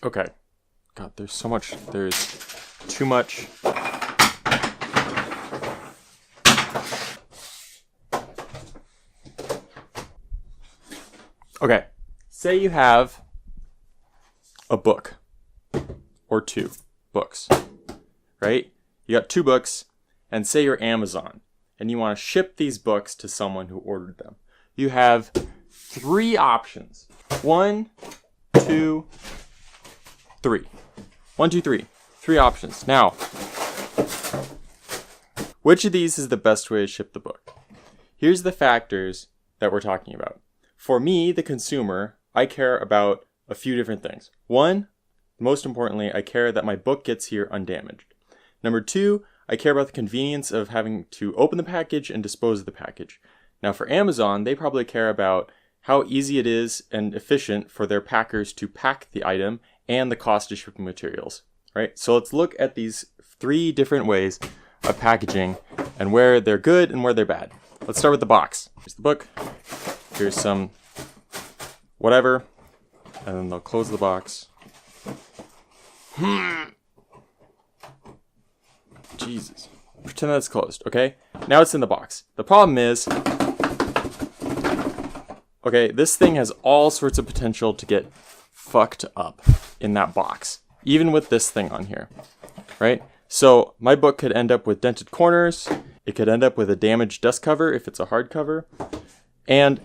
Okay. God, there's so much. There's too much. Okay. Say you have a book or 2 books, right? You got 2 books, and say you're Amazon, and you want to ship these books to someone who ordered them. You have 3 options. 1, 2, 3. 1, 2, 3. 3 options. Now, which of these is the best way to ship the book? Here's the factors that we're talking about. For me, the consumer, I care about a few different things. 1, most importantly, I care that my book gets here undamaged. Number 2, I care about the convenience of having to open the package and dispose of the package. Now for Amazon, they probably care about how easy it is and efficient for their packers to pack the item and the cost of shipping materials, right? So let's look at these 3 different ways of packaging and where they're good and where they're bad. Let's start with the box. Here's the book. Here's some whatever, and then they'll close the box. Jesus. Pretend that's closed, okay? Now it's in the box. The problem is, okay, this thing has all sorts of potential to get fucked up in that box, even with this thing on here, right? So my book could end up with dented corners. It could end up with a damaged dust cover if it's a hardcover. And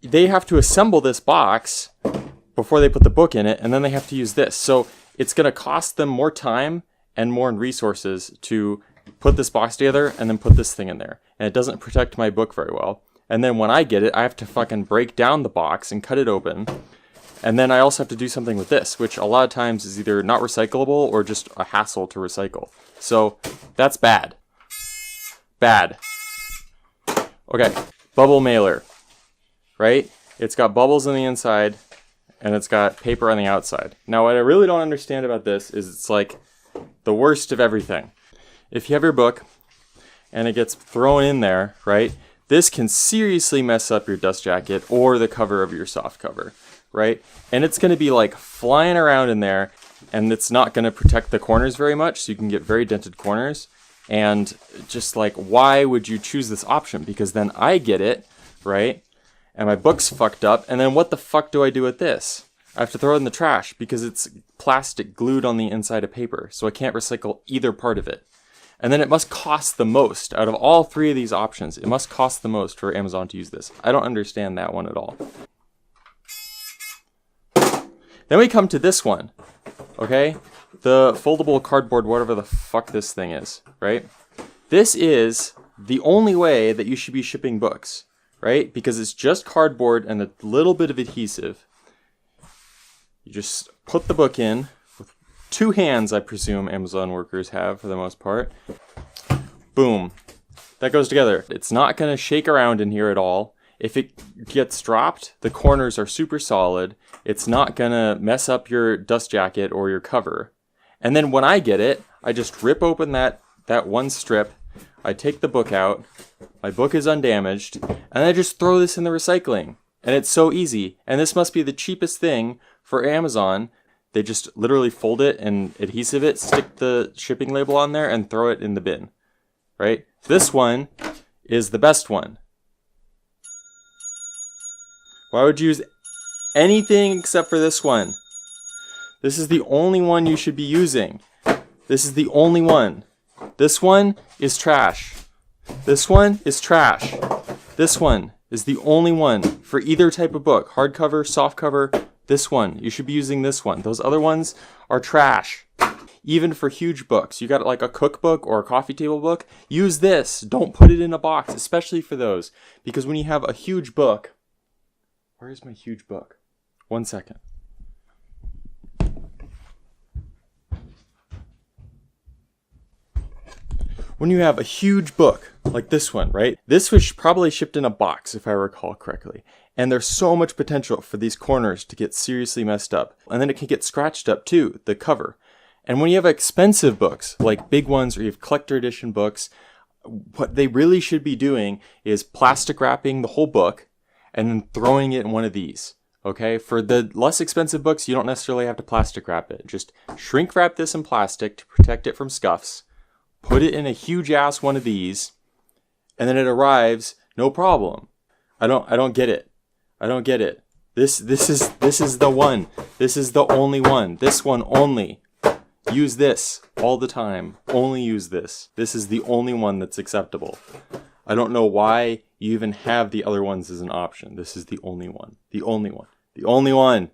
they have to assemble this box before they put the book in it, and then they have to use this. So it's going to cost them more time and more resources to put this box together and then put this thing in there. And it doesn't protect my book very well. And then when I get it, I have to fucking break down the box and cut it open. And then I also have to do something with this, which a lot of times is either not recyclable or just a hassle to recycle. So that's bad. Bad. Okay, bubble mailer, right? It's got bubbles on the inside and it's got paper on the outside. Now what I really don't understand about this is it's like the worst of everything. If you have your book and it gets thrown in there, right? This can seriously mess up your dust jacket or the cover of your soft cover, right? And it's going to be like flying around in there, and it's not going to protect the corners very much, so you can get very dented corners. And just like, why would you choose this option? Because then I get it, right? And my book's fucked up, and then what the fuck do I do with this? I have to throw it in the trash because it's plastic glued on the inside of paper, so I can't recycle either part of it. And then it must cost the most. Out of all 3 of these options, it must cost the most for Amazon to use this. I don't understand that one at all. Then we come to this one, okay? The foldable cardboard, whatever the fuck this thing is, right? This is the only way that you should be shipping books, right? Because it's just cardboard and a little bit of adhesive. You just put the book in with 2 hands, I presume Amazon workers have for the most part. Boom. That goes together. It's not going to shake around in here at all. If it gets dropped, the corners are super solid. It's not going to mess up your dust jacket or your cover. And then when I get it, I just rip open that one strip. I take the book out. My book is undamaged. And I just throw this in the recycling. And it's so easy. And this must be the cheapest thing for Amazon. They just literally fold it and adhesive it, stick the shipping label on there, and throw it in the bin. Right? This one is the best one. Why would you use anything except for this one? This is the only one you should be using. This is the only one. This one is trash. This one is trash. This one is the only one for either type of book. Hardcover, softcover, this one. You should be using this one. Those other ones are trash. Even for huge books. You got like a cookbook or a coffee table book, use this. Don't put it in a box, especially for those. Because when you have a huge book, where is my huge book? 1 second. When you have a huge book, like this one, right? This was probably shipped in a box, if I recall correctly. And there's so much potential for these corners to get seriously messed up. And then it can get scratched up too, the cover. And when you have expensive books, like big ones, or you have collector edition books, what they really should be doing is plastic wrapping the whole book and then throwing it in one of these. Okay, for the less expensive books, you don't necessarily have to plastic wrap it. Just shrink wrap this in plastic to protect it from scuffs. Put it in a huge ass one of these, and then it arrives, no problem. I don't get it. I don't get it. This is the one. This is the only one. This one only. Use this all the time. Only use this. This is the only one that's acceptable. I don't know why you even have the other ones as an option. This is the only one. The only one. The only one.